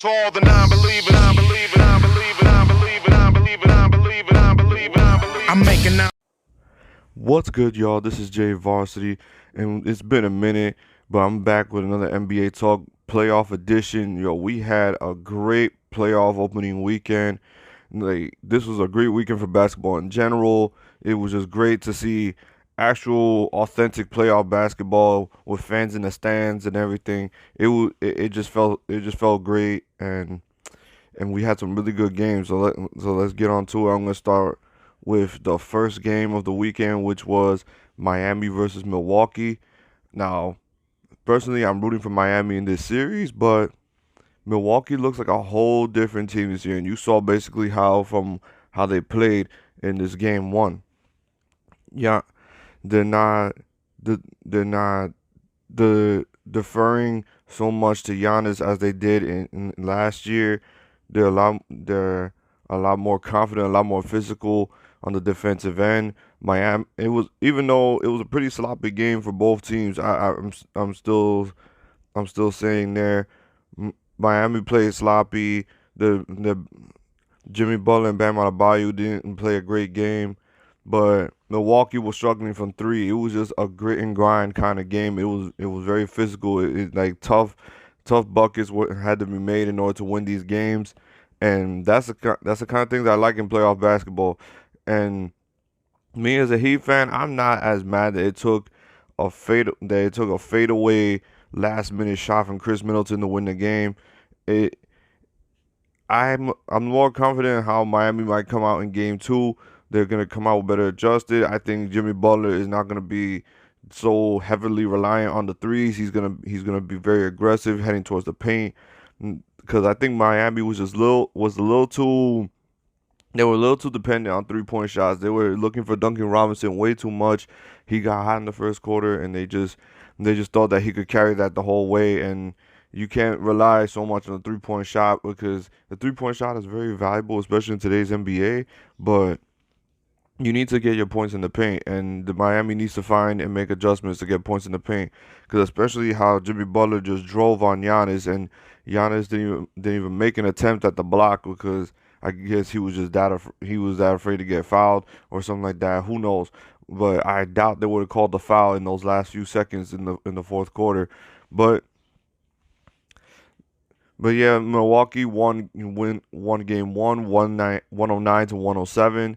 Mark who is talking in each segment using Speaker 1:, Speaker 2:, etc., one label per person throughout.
Speaker 1: To all the non-believers, non-believers, non-believers, non-believers, non-believers, non-believers, non-believers, non-believers. I'm making out.
Speaker 2: What's good, y'all? This is Jay Varsity, and it's been a minute, but I'm back with another NBA Talk playoff edition. Yo, we had a great playoff opening weekend. Like, this was a great weekend for basketball in general. It was just great to see actual, authentic playoff basketball with fans in the stands and everything. It just felt great, and we had some really good games. So let's get on to it. I'm gonna start with the first game of the weekend, which was Miami versus Milwaukee. Now, personally, I'm rooting for Miami in this series, but Milwaukee looks like a whole different team this year, and you saw basically how they played in this game one. Yeah, they're not they're not deferring so much to Giannis as they did in last year. They're a lot more confident, a lot more physical on the defensive end. Miami, it was even though it was a pretty sloppy game for both teams. I'm still saying there, Miami played sloppy. The Jimmy Butler and Bam Adebayo didn't play a great game, but Milwaukee was struggling from three. It was just a grit and grind kind of game. It was very physical. Like tough buckets had to be made in order to win these games, and that's the kind of things I like in playoff basketball. And me as a Heat fan, I'm not as mad that it took a fadeaway last minute shot from Chris Middleton to win the game. It I'm more confident in how Miami might come out in game two. They're gonna come out better adjusted. I think Jimmy Butler is not gonna be so heavily reliant on the threes. He's gonna be very aggressive heading towards the paint. Because I think Miami was a little too they were a little too dependent on 3-point shots. They were looking for Duncan Robinson way too much. He got hot in the first quarter, and they just thought that he could carry that the whole way. And you can't rely so much on the 3-point shot because the 3-point shot is very valuable, especially in today's NBA. But you need to get your points in the paint, and the Miami needs to find and make adjustments to get points in the paint. Because especially how Jimmy Butler just drove on Giannis, and Giannis didn't even make an attempt at the block because I guess he was that afraid to get fouled or something like that. Who knows? But I doubt they would have called the foul in those last few seconds in the fourth quarter. But but yeah, Milwaukee won game one, 109 to 107,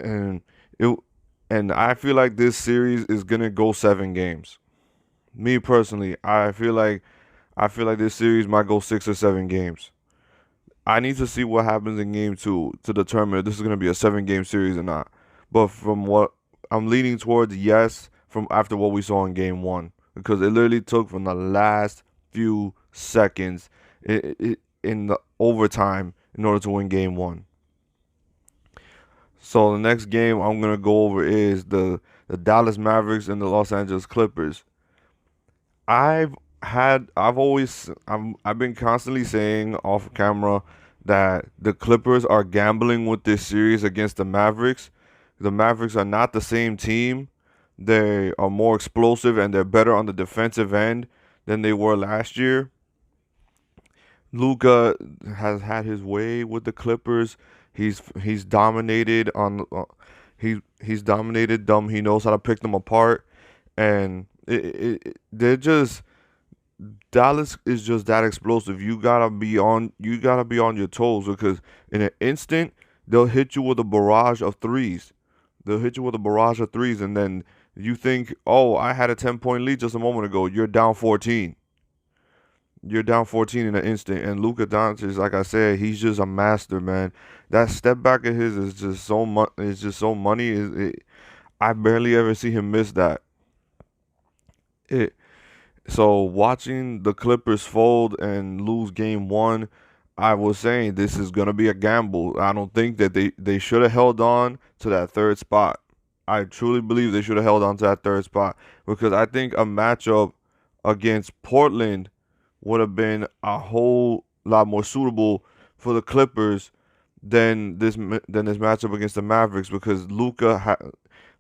Speaker 2: and it and I feel like this series is gonna go 7 games. Me personally, I feel like this series might go 6 or 7 games. I need to see what happens in game two to determine if this is gonna be a 7 game series or not. But from what I'm leaning towards, yes, from after what we saw in game one, because it literally took from the last few seconds in the overtime in order to win game one. So the next game I'm gonna go over is the Dallas Mavericks and the Los Angeles Clippers. I've been constantly saying off camera that the Clippers are gambling with this series against the Mavericks. The Mavericks are not the same team. They are more explosive and they're better on the defensive end than they were last year. Luka has had his way with the Clippers. He's dominated on he's dominated them. He knows how to pick them apart, and they're just Dallas is just that explosive. You gotta be on your toes because in an instant they'll hit you with a barrage of threes. They'll hit you with a barrage of threes, and then you think, "Oh, I had a 10-point lead just a moment ago." You're down 14. You're down 14 in an instant. And Luka Doncic, like I said, he's just a master, man. That step back of his is just so much. It's just so money. I barely ever see him miss that. It So watching the Clippers fold and lose game one, I was saying this is gonna be a gamble. I don't think that they should have held on to that third spot. I truly believe they should have held on to that third spot because I think a matchup against Portland would have been a whole lot more suitable for the Clippers than this matchup against the Mavericks because Luka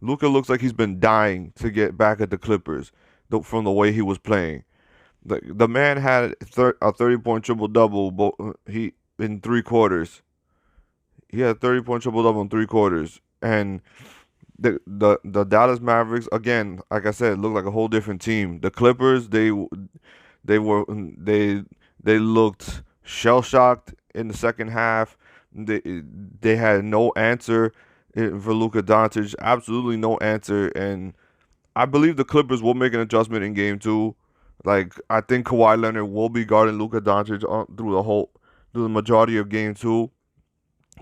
Speaker 2: looks like he's been dying to get back at the Clippers from the way he was playing. The man had a 30-point triple double. He in 3 quarters. He had a 30-point triple double in 3 quarters, and the Dallas Mavericks, again, like I said, looked like a whole different team. The Clippers, they were they looked shell shocked in the second half. They had no answer for Luka Doncic, absolutely no answer, and I believe the Clippers will make an adjustment in game two. Like, I think Kawhi Leonard will be guarding Luka Doncic through the majority of game two.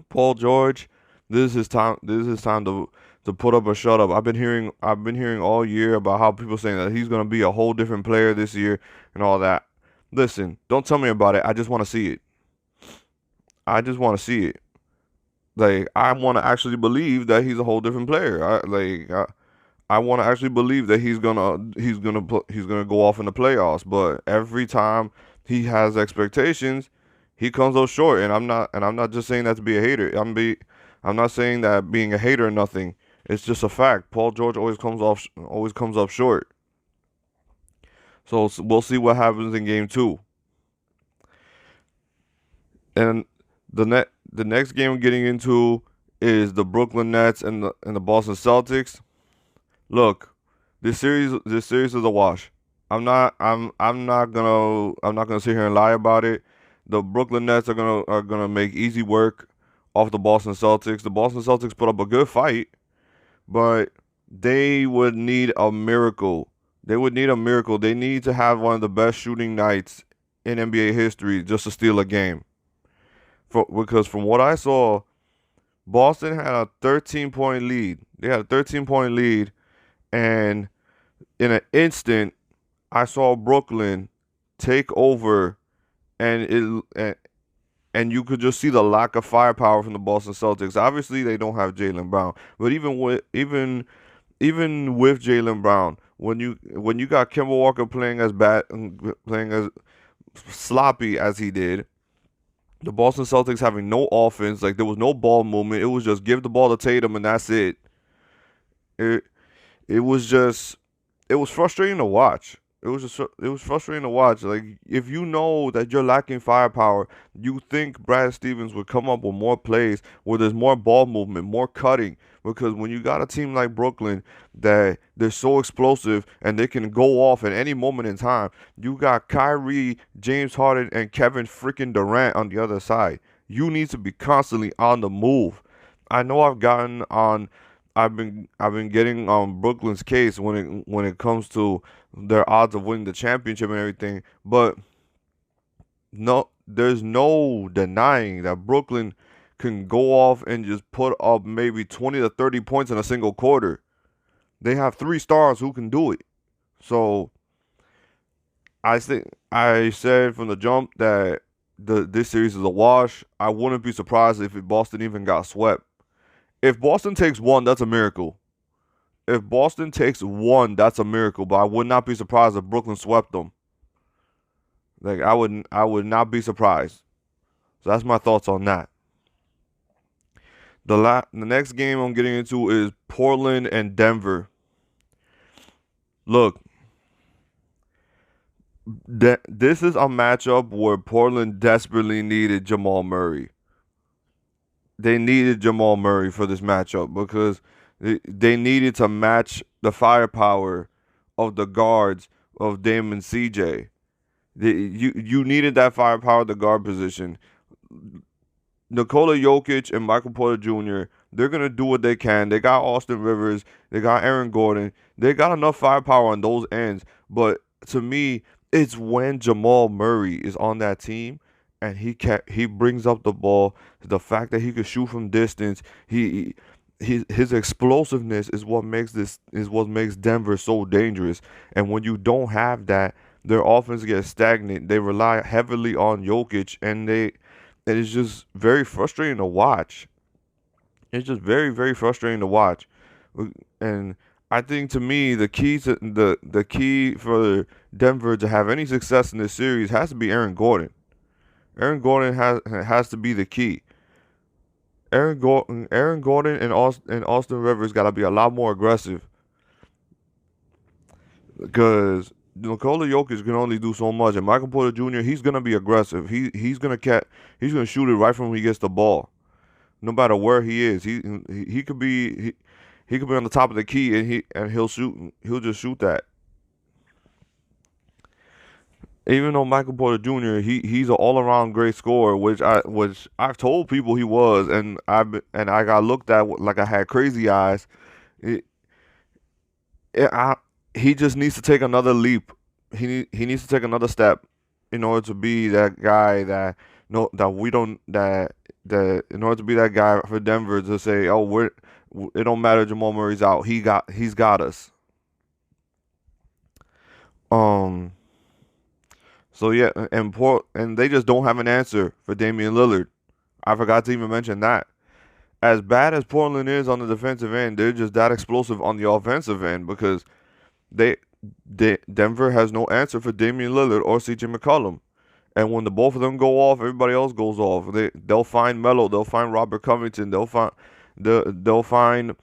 Speaker 2: Paul George, this is his time. This is his time to put up or shut up. I've been hearing all year about how people saying that he's gonna be a whole different player this year and all that. Listen, don't tell me about it. I just want to see it. I just want to see it. Like, I want to actually believe that he's a whole different player. I want to actually believe that he's gonna go off in the playoffs. But every time he has expectations, he comes up short. And I'm not just saying that to be a hater. I'm not saying that being a hater or nothing. It's just a fact. Paul George always comes up short. So we'll see what happens in game two. And the next game we're getting into is the Brooklyn Nets and the Boston Celtics. Look, this series is a wash. I'm not gonna sit here and lie about it. The Brooklyn Nets are gonna make easy work off the Boston Celtics. The Boston Celtics put up a good fight, but they would need a miracle. They would need a miracle. They need to have one of the best shooting nights in NBA history just to steal a game. Because from what I saw, Boston had a 13-point lead. They had a 13-point lead, and in an instant, I saw Brooklyn take over, and and you could just see the lack of firepower from the Boston Celtics. Obviously, they don't have Jaylen Brown, but even with Jaylen Brown, when you got Kemba Walker playing as sloppy as he did, the Boston Celtics having no offense, like there was no ball movement. It was just give the ball to Tatum and that's it. It it was just it was frustrating to watch. It was frustrating to watch. Like, if you know that you're lacking firepower, you think Brad Stevens would come up with more plays where there's more ball movement, more cutting. Because when you got a team like Brooklyn that they're so explosive and they can go off at any moment in time, you got Kyrie, James Harden, and Kevin freaking Durant on the other side. You need to be constantly on the move. I know I've been getting on Brooklyn's case when it comes to their odds of winning the championship and everything, but no, there's no denying that Brooklyn can go off and just put up maybe 20 to 30 points in a single quarter. They have 3 stars who can do it. So I said from the jump that this series is a wash. I wouldn't be surprised if Boston even got swept. If Boston takes one, that's a miracle. If Boston takes one, that's a miracle. But I would not be surprised if Brooklyn swept them. Like, I would not be surprised. So that's my thoughts on that. The next game I'm getting into is Portland and Denver. Look, this is a matchup where Portland desperately needed Jamal Murray. They needed Jamal Murray for this matchup because they needed to match the firepower of the guards of Dame and CJ. You needed that firepower at the guard position. Nikola Jokic and Michael Porter Jr., they're going to do what they can. They got Austin Rivers. They got Aaron Gordon. They got enough firepower on those ends. But to me, it's when Jamal Murray is on that team and he brings up the ball. The fact that he can shoot from distance, his explosiveness is what makes Denver so dangerous. And when you don't have that, their offense gets stagnant. They rely heavily on Jokic, and it's just very frustrating to watch. It's just very, very frustrating to watch. And I think, to me, the key for Denver to have any success in this series has to be Aaron Gordon. Aaron Gordon has to be the key. Aaron Gordon and Austin Rivers got to be a lot more aggressive because Nikola Jokic can only do so much, and Michael Porter Jr. he's gonna be aggressive. He's gonna shoot it right from when he gets the ball, no matter where he is. He could be he could be on the top of the key, and he'll just shoot that. Even though Michael Porter Jr. he's an all around great scorer, which I've told people he was, and I got looked at like I had crazy eyes. It, he just needs to take another leap. He needs to take another step in order to be that guy that no that we don't that in order to be that guy for Denver to say, oh, it don't matter, Jamal Murray's out. He's got us. Um. So yeah, and they just don't have an answer for Damian Lillard. I forgot to even mention that. As bad as Portland is on the defensive end, they're just that explosive on the offensive end because they Denver has no answer for Damian Lillard or CJ McCollum. And when the both of them go off, everybody else goes off. They'll find Melo, they'll find Robert Covington, they'll find they'll find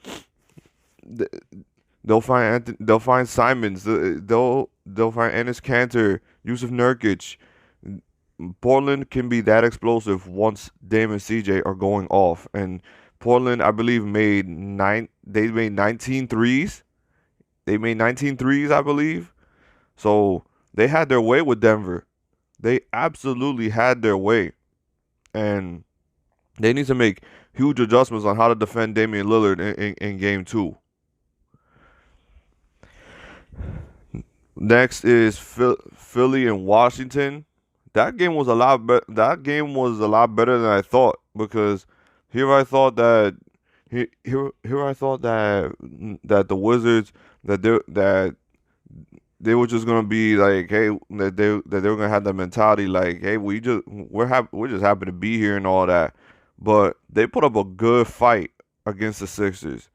Speaker 2: Simons, they'll find Enes Kanter, Yusuf Nurkic. Portland can be that explosive once Dame and CJ are going off. And Portland, I believe, they made 19 threes. They made 19 threes, I believe. So they had their way with Denver. They absolutely had their way. And they need to make huge adjustments on how to defend Damian Lillard in game 2. Next is Philly and Washington. That game was a lot better than I thought, because here I thought that the Wizards that they were just gonna be like, hey, that they were gonna have that mentality like, hey, we're just happy to be here and all that. But they put up a good fight against the Sixers.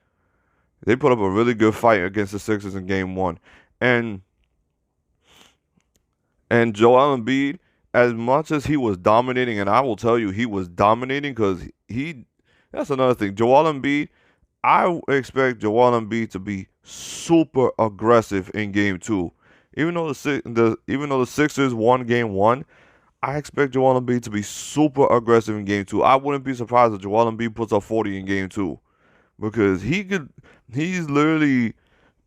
Speaker 2: They put up a really good fight against the Sixers in game 1. And Joel Embiid, as much as he was dominating, and I will tell you he was dominating because that's another thing. Joel Embiid, I expect Joel Embiid to be super aggressive in game 2. Even though the Sixers won game 1, I expect Joel Embiid to be super aggressive in game 2. I wouldn't be surprised if Joel Embiid puts up 40 in game 2, because he's literally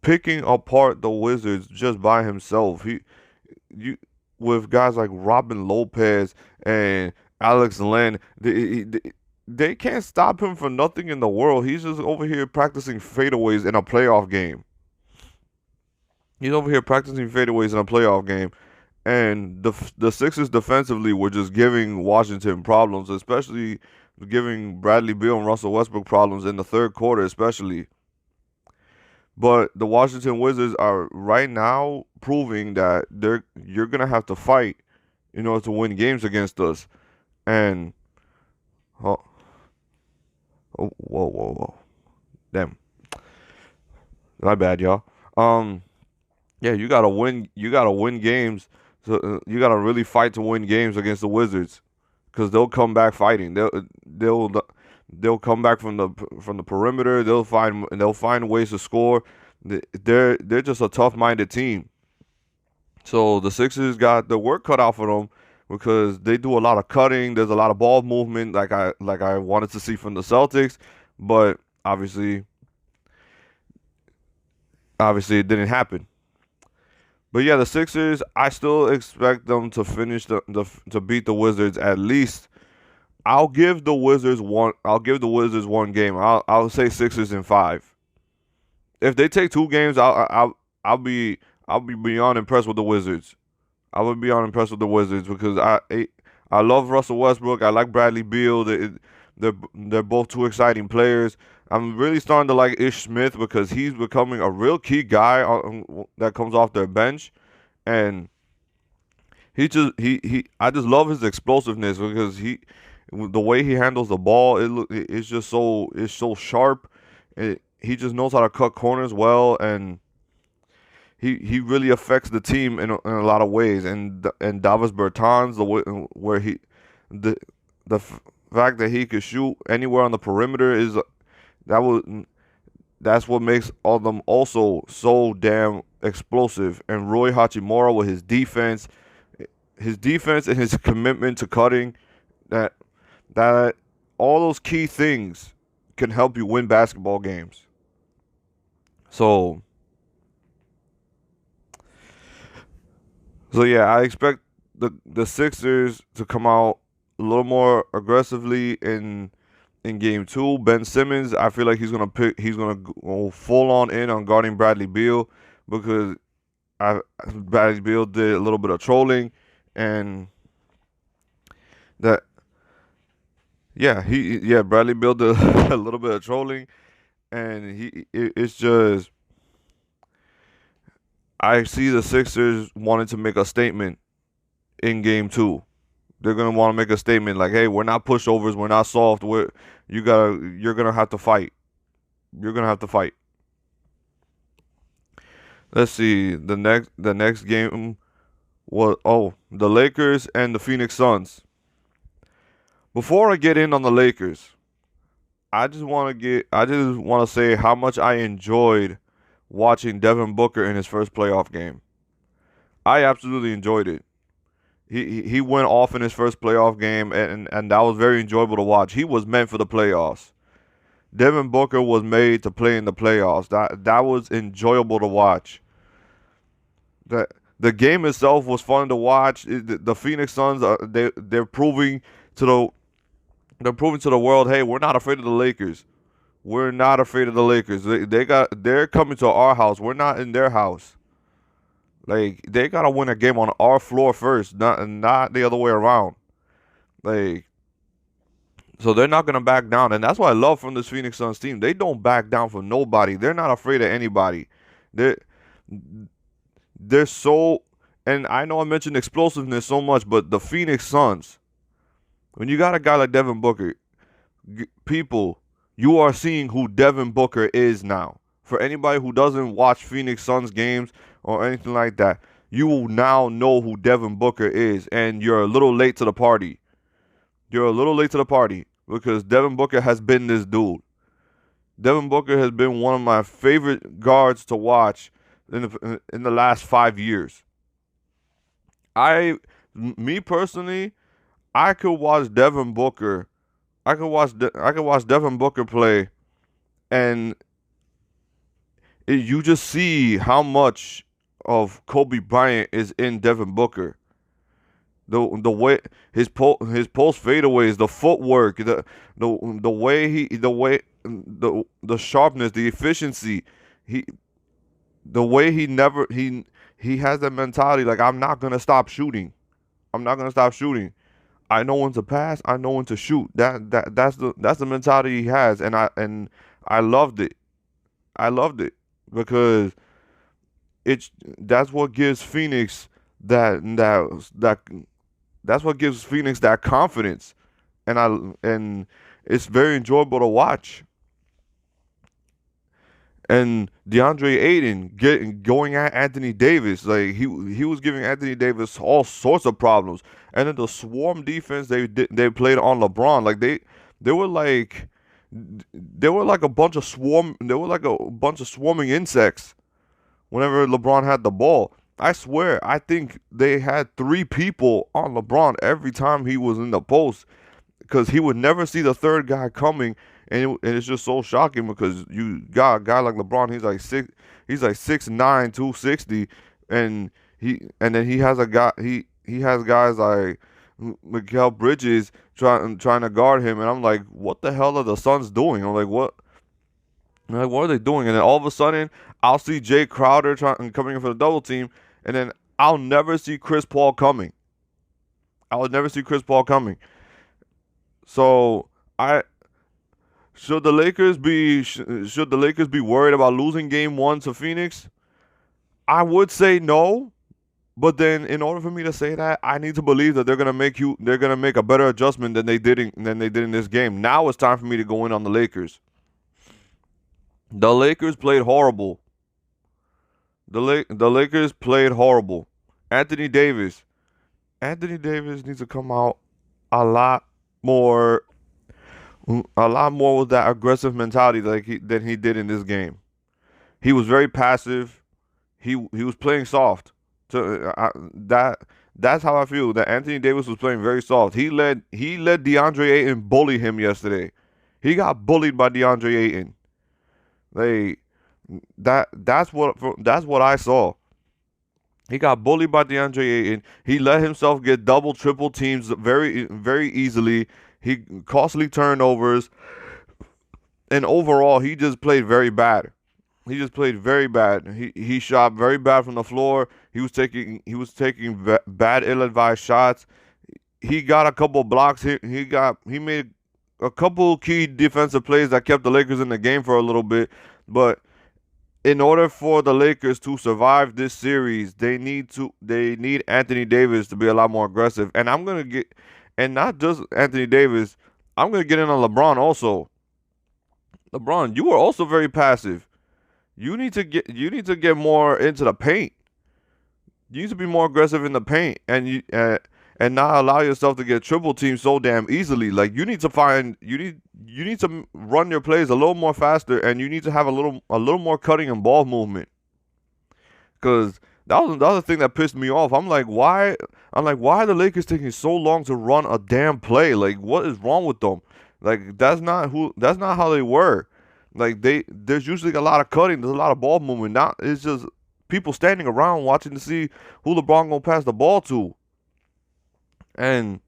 Speaker 2: picking apart the Wizards just by himself. With guys like Robin Lopez and Alex Len, they can't stop him for nothing in the world. He's just over here practicing fadeaways in a playoff game. And the Sixers defensively were just giving Washington problems, especially giving Bradley Beal and Russell Westbrook problems in the third quarter, especially. But the Washington Wizards are right now proving that you're gonna have to fight in order to win games against us. And whoa, damn, my bad, y'all. Yeah, you gotta win. You gotta win games. So you gotta really fight to win games against the Wizards, because they'll come back fighting. They'll come back from the perimeter. They'll find ways to score. They're just a tough-minded team. So the Sixers got the work cut out for them, because they do a lot of cutting. There's a lot of ball movement, like I wanted to see from the Celtics, but obviously it didn't happen. But yeah, the Sixers, I still expect them to finish to beat the Wizards at least. I'll give the Wizards one game. I'll say Sixers in 5. If they take 2 games, I'll be beyond impressed with the Wizards. I would be beyond impressed with the Wizards, because I love Russell Westbrook. I like Bradley Beal. They're both 2 exciting players. I'm really starting to like Ish Smith, because he's becoming a real key guy that comes off their bench, and I just love his explosiveness, because the way he handles the ball, it's so sharp. He just knows how to cut corners well, and he really affects the team in a lot of ways. And Davis Bertans, the fact that he could shoot anywhere on the perimeter that's what makes all them also so damn explosive. And Rui Hachimura with his defense and his commitment to cutting, that that all those key things can help you win basketball games. So yeah, I expect the Sixers to come out a little more aggressively in game 2. Ben Simmons, I feel like he's gonna go full on guarding Bradley Beal, because Bradley Beal did a little bit of trolling, and that Bradley Beal did a little bit of trolling, and it's just, I see the Sixers wanting to make a statement in game 2. They're gonna want to make a statement like, "Hey, we're not pushovers. We're not soft. You're gonna have to fight. You're gonna have to fight." Let's see. The next game was the Lakers and the Phoenix Suns. Before I get in on the Lakers, I just want to say how much I enjoyed watching Devin Booker in his first playoff game. I absolutely enjoyed it. He went off in his first playoff game, and that was very enjoyable to watch. He was meant for the playoffs. Devin Booker was made to play in the playoffs. That was enjoyable to watch. The game itself was fun to watch. The Phoenix Suns they're proving to the world, hey, we're not afraid of the Lakers. We're not afraid of the Lakers. They're coming to our house. We're not in their house. Like, they gotta win a game on our floor first, not the other way around. Like, so they're not gonna back down, and that's what I love from this Phoenix Suns team. They don't back down for nobody. They're not afraid of anybody. They're so, and I know I mentioned explosiveness so much, but the Phoenix Suns, when you got a guy like Devin Booker, people, you are seeing who Devin Booker is now. For anybody who doesn't watch Phoenix Suns games or anything like that, you will now know who Devin Booker is, and you're a little late to the party. You're a little late to the party, because Devin Booker has been this dude. Devin Booker has been one of my favorite guards to watch in the last 5 years. Me personally, I could watch Devin Booker. I could watch Devin Booker play, and you just see how much of Kobe Bryant is in Devin Booker. The way his post fadeaways, the footwork, the sharpness, the efficiency, he has that mentality, like, I'm not gonna stop shooting. I'm not gonna stop shooting. I know when to pass. I know when to shoot. That's the mentality he has, and I loved it. I loved it because that's what gives Phoenix that's what gives Phoenix that confidence, and it's very enjoyable to watch. And DeAndre Ayton going at Anthony Davis, like he was giving Anthony Davis all sorts of problems. And then the swarm defense they played on LeBron, like they were like a bunch of swarming insects whenever LeBron had the ball. I swear, I think they had 3 people on LeBron every time he was in the post, because he would never see the third guy coming, and it's just so shocking, because you got a guy like LeBron. He's like 6'9", 260, and then he has guys like Mikal Bridges trying to guard him, and I'm like, what the hell are the Suns doing? I'm like, what are they doing? And then all of a sudden, I'll see Jay Crowder coming in for the double team, and then I'll never see Chris Paul coming. So should the Lakers be worried about losing game 1 to Phoenix? I would say no, but then in order for me to say that, I need to believe that they're gonna make a better adjustment than they did in this game. Now it's time for me to go in on the Lakers. The Lakers played horrible. The Lakers played horrible. Anthony Davis needs to come out a lot more A lot more with that aggressive mentality than he did in this game. He was very passive. He was playing soft. So that's how I feel. That Anthony Davis was playing very soft. He let DeAndre Ayton bully him yesterday. He got bullied by DeAndre Ayton. Like that's what I saw. He got bullied by DeAndre Ayton. He let himself get double, triple teams very easily. He costly turnovers, and overall, he just played very bad. He just played very bad. He shot very bad from the floor. He was taking bad, ill-advised shots. He got a couple blocks. He made a couple key defensive plays that kept the Lakers in the game for a little bit. But in order for the Lakers to survive this series, they need Anthony Davis to be a lot more aggressive. And not just Anthony Davis, I'm gonna get in on LeBron also. LeBron, you are also very passive. You need to get more into the paint. You need to be more aggressive in the paint, and not allow yourself to get triple teamed so damn easily. Like you need to run your plays a little more faster, and you need to have a little more cutting and ball movement. Cause that was the other thing that pissed me off. Why are the Lakers taking so long to run a damn play? Like, what is wrong with them? Like, that's not how they were. Like, there's usually a lot of cutting, there's a lot of ball movement. Not It's just people standing around watching to see who LeBron gonna pass the ball to. And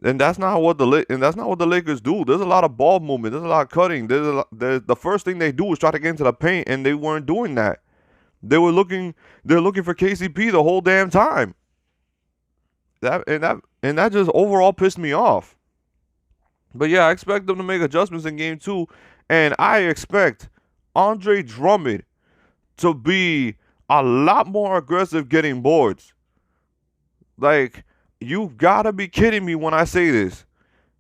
Speaker 2: that's not what the Lakers do. There's a lot of ball movement. There's a lot of cutting. The first thing they do is try to get into the paint, and they weren't doing that. They're looking for KCP the whole damn time. That just overall pissed me off. But yeah, I expect them to make adjustments in game 2, and I expect Andre Drummond to be a lot more aggressive getting boards. Like, you've got to be kidding me when I say this.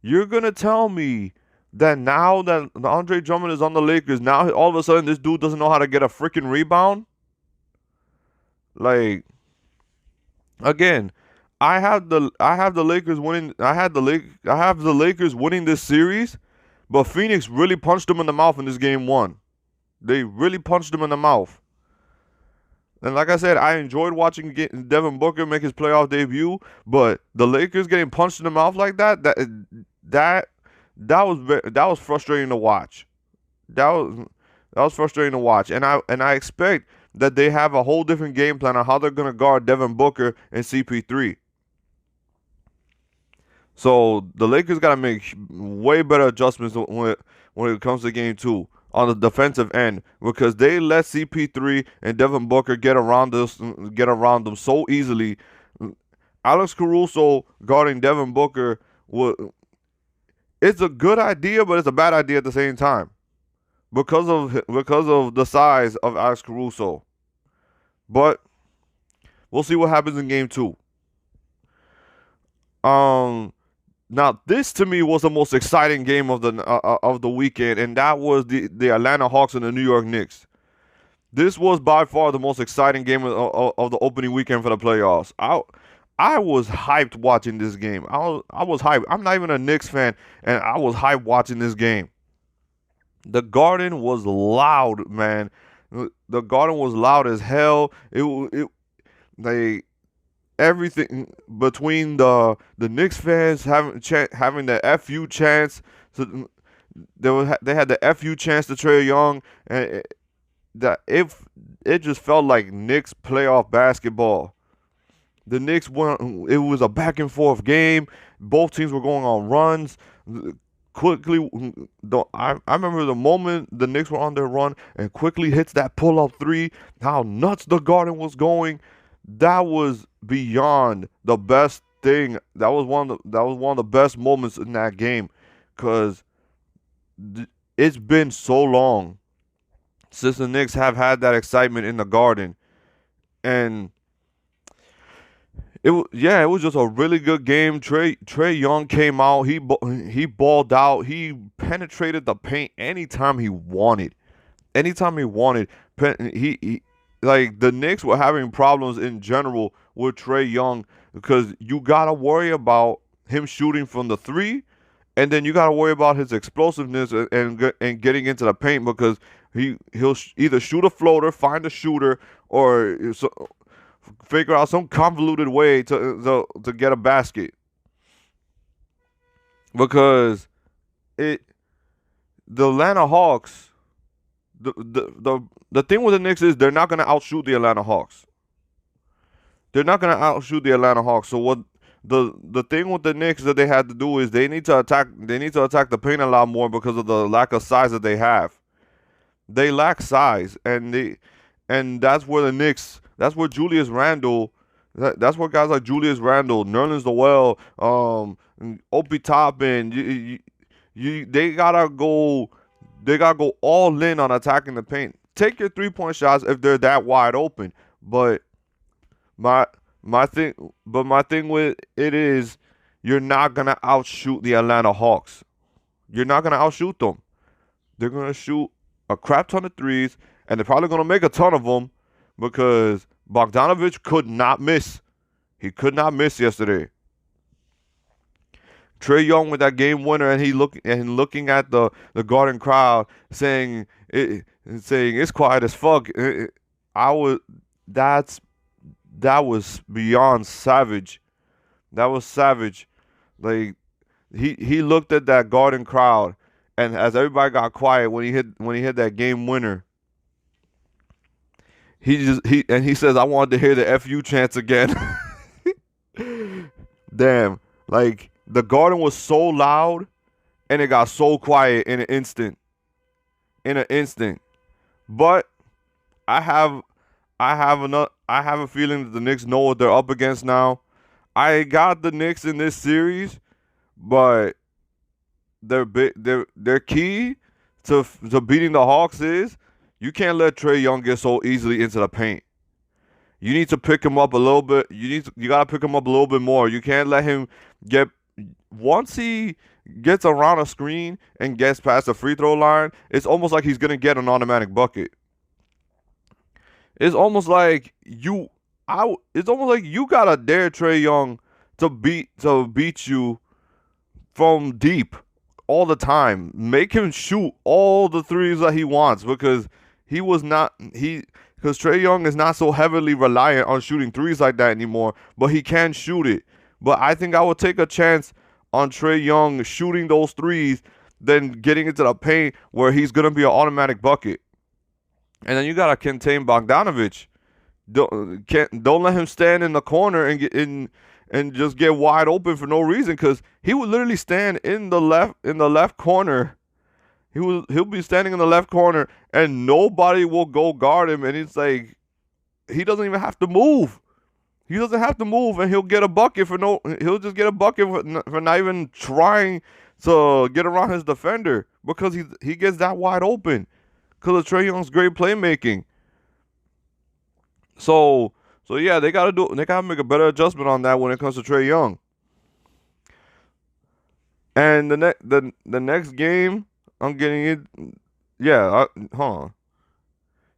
Speaker 2: You're going to tell me that now that Andre Drummond is on the Lakers, now all of a sudden this dude doesn't know how to get a freaking rebound? Like, again, I have the Lakers winning. I have the Lakers winning this series, but Phoenix really punched them in the mouth in this game 1. They really punched them in the mouth. And like I said, I enjoyed watching Devin Booker make his playoff debut, but the Lakers getting punched in the mouth like that was frustrating to watch. That was frustrating to watch, and I expect that they have a whole different game plan on how they're gonna guard Devin Booker and CP3. So the Lakers got to make way better adjustments when it comes to game 2 on the defensive end, because they let CP3 and Devin Booker get around them so easily. Alex Caruso guarding Devin Booker, it's a good idea, but it's a bad idea at the same time because of the size of Alex Caruso. But we'll see what happens in game 2. Now, this to me was the most exciting game of the weekend, and that was the Atlanta Hawks and the New York Knicks. This was by far the most exciting game of the opening weekend for the playoffs. I was hyped watching this game. I was hyped. I'm not even a Knicks fan, and I was hyped watching this game. The Garden was loud, man. The Garden was loud as hell. They everything between the Knicks fans having the FU chance. So they had the FU chance to Trae Young, and it just felt like Knicks playoff basketball. The Knicks won. It was a back and forth game. Both teams were going on runs quickly. I remember the moment the Knicks were on their run and quickly hits that pull-up 3. How nuts the Garden was going. That was beyond the best thing. That was one of the best moments in that game, because it's been so long since the Knicks have had that excitement in the Garden, and it was just a really good game. Trae Young came out. He balled out. He penetrated the paint anytime he wanted. He like, the Knicks were having problems in general with Trae Young, because you gotta worry about him shooting from the 3, And then you got to worry about his explosiveness and getting into the paint, because he'll either shoot a floater, find a shooter, or figure out some convoluted way to get a basket. Because the Atlanta Hawks, the thing with the Knicks is they're not gonna outshoot the Atlanta Hawks. They're not gonna outshoot the Atlanta Hawks. So what the thing with the Knicks that they had to do is they need to attack the paint a lot more because of the lack of size that they have. They lack size, and that's where the Knicks, that's where Julius Randle, that's where guys like Julius Randle, Nerlens Noel, Obi Toppin, they gotta go all in on attacking the paint. Take your 3-point shots if they're that wide open, but my thing with it is you're not gonna outshoot the Atlanta Hawks. You're not gonna outshoot them. They're gonna shoot a crap ton of threes, and they're probably gonna make a ton of them because Bogdanovich could not miss. He could not miss yesterday. Trae Young with that game winner, and looking at the Garden crowd saying it's quiet as fuck. That was beyond savage. That was savage. Like he looked at that Garden crowd, and as everybody got quiet when he hit that game winner, he says, "I wanted to hear the FU chants again." Damn, like the Garden was so loud, and it got so quiet in an instant. But I have a feeling that the Knicks know what they're up against now. I got the Knicks in this series, but their key to beating the Hawks is you can't let Trae Young get so easily into the paint. You need to pick him up a little bit. You gotta pick him up a little bit more. You can't let him once he gets around a screen and gets past the free throw line, it's almost like he's gonna get an automatic bucket. It's almost like you gotta dare Trae Young to beat you from deep all the time. Make him shoot all the threes that he wants, because Trae Young is not so heavily reliant on shooting threes like that anymore, but he can shoot it. But I think I would take a chance on Trae Young shooting those threes than getting into the paint where he's gonna be an automatic bucket. And then you gotta contain Bogdanovich. Don't let him stand in the corner and just get wide open for no reason, because he would literally stand in the left corner. He'll be standing in the left corner and nobody will go guard him, and it's like he doesn't even have to move. He doesn't have to move, and he'll get a bucket he'll just get a bucket for not even trying to get around his defender, because he gets that wide open because of Trae Young's great playmaking. So yeah, they gotta make a better adjustment on that when it comes to Trae Young. And the next game I'm getting it. Yeah, the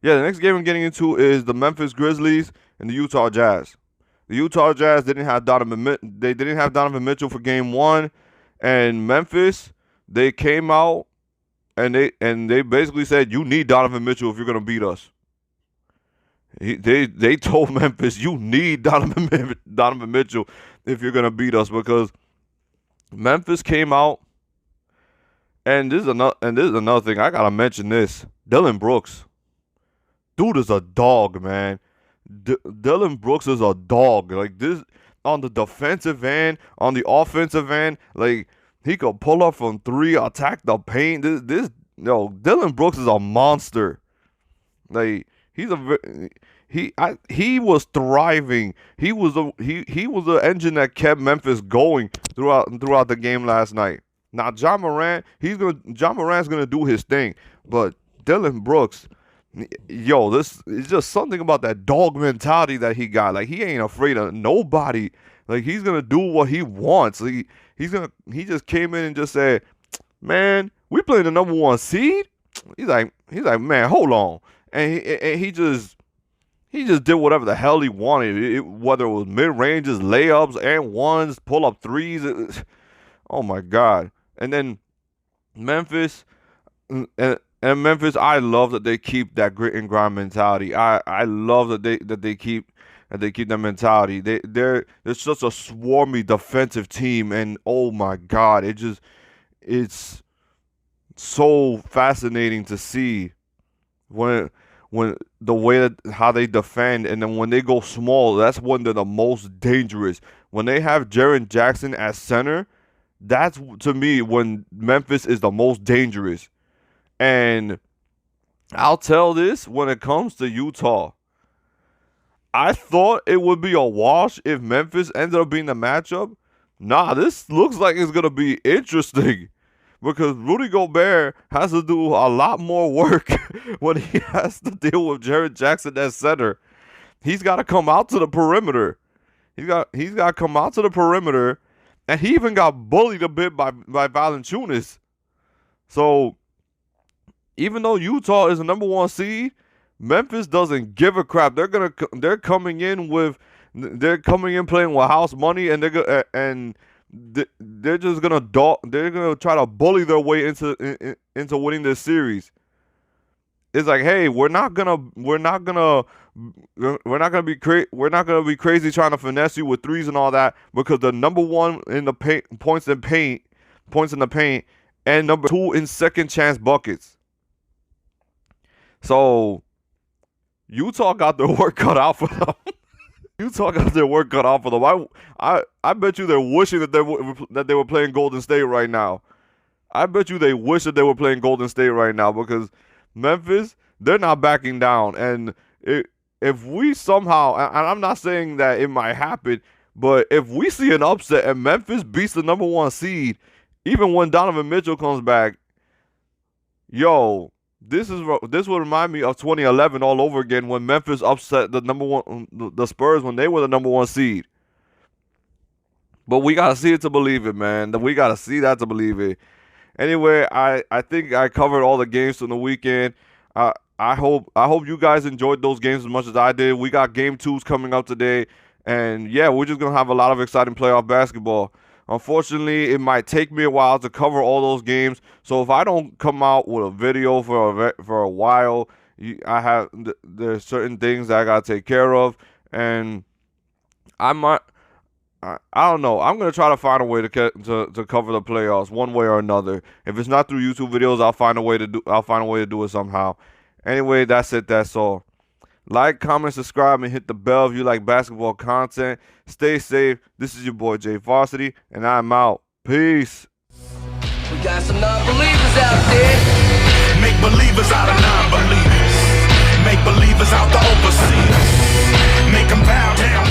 Speaker 2: next game I'm getting into is the Memphis Grizzlies and the Utah Jazz. The Utah Jazz didn't have Donovan Mitchell for game 1, and Memphis, they came out and they basically said, you need Donovan Mitchell if you're gonna beat us. They told Memphis, you need Donovan Mitchell if you're gonna beat us, because Memphis came out, and this is another thing I gotta mention. This Dillon Brooks, dude is a dog, man. Dillon Brooks is a dog. Like this on the defensive end, on the offensive end, like he could pull up from 3, attack the paint. Dillon Brooks is a monster. Like he was thriving. He was the engine that kept Memphis going throughout the game last night. Now John Morant's gonna do his thing, but Dillon Brooks, this is just something about that dog mentality that he got. Like he ain't afraid of nobody. Like he's gonna do what he wants. Like he just came in and just said, "Man, we playing the number 1 seed." He's like, "Man, hold on," and he just did whatever the hell he wanted. Whether it was mid ranges, layups, and ones, pull up threes. Oh my God. And then Memphis, and Memphis, I love that they keep that grit and grind mentality. I love that they keep that mentality. They're such a swarmy defensive team, and oh my God, it's so fascinating to see when the way that how they defend, and then when they go small, that's when they're the most dangerous. When they have Jaren Jackson at center, that's to me when Memphis is the most dangerous. And I'll tell this, when it comes to Utah, I thought it would be a wash if Memphis ended up being the matchup. Nah, this looks like it's going to be interesting because Rudy Gobert has to do a lot more work when he has to deal with Jaren Jackson at center. He's got to come out to the perimeter. He's got to come out to the perimeter, and he even got bullied a bit by Valanciunas. So even though Utah is the number 1 seed, Memphis doesn't give a crap. They're coming in playing with house money, and they're just gonna try to bully their way into winning this series. It's like, hey, we're not gonna be crazy trying to finesse you with threes and all that, because the number 1 in the paint, points in the paint, and number 2 in second chance buckets. So Utah got their work cut out for them. Utah got their work cut out for them. I bet you they're wishing that they were playing Golden State right now. I bet you they wish that they were playing Golden State right now, because Memphis, they're not backing down. And if we somehow, and I'm not saying that it might happen, but if we see an upset and Memphis beats the number 1 seed, even when Donovan Mitchell comes back, yo, this will remind me of 2011 all over again, when Memphis upset the Spurs when they were the number 1 seed. But we gotta see it to believe it, man. We gotta see that to believe it. Anyway, I think I covered all the games from the weekend. I hope you guys enjoyed those games as much as I did. We got game 2s coming up today, and yeah, we're just gonna have a lot of exciting playoff basketball. Unfortunately, it might take me a while to cover all those games. So if I don't come out with a video for a while, there's certain things that I gotta take care of, and I don't know. I'm gonna try to find a way to cover the playoffs one way or another. If it's not through YouTube videos, I'll find a way to do it somehow. Anyway, that's it. That's all. Like, comment, subscribe, and hit the bell if you like basketball content. Stay safe. This is your boy Jay Varsity, and I'm out. Peace.
Speaker 3: We got some non-believers out there.
Speaker 1: Make believers out of non-believers. Make believers out the overseers. Make them bow down.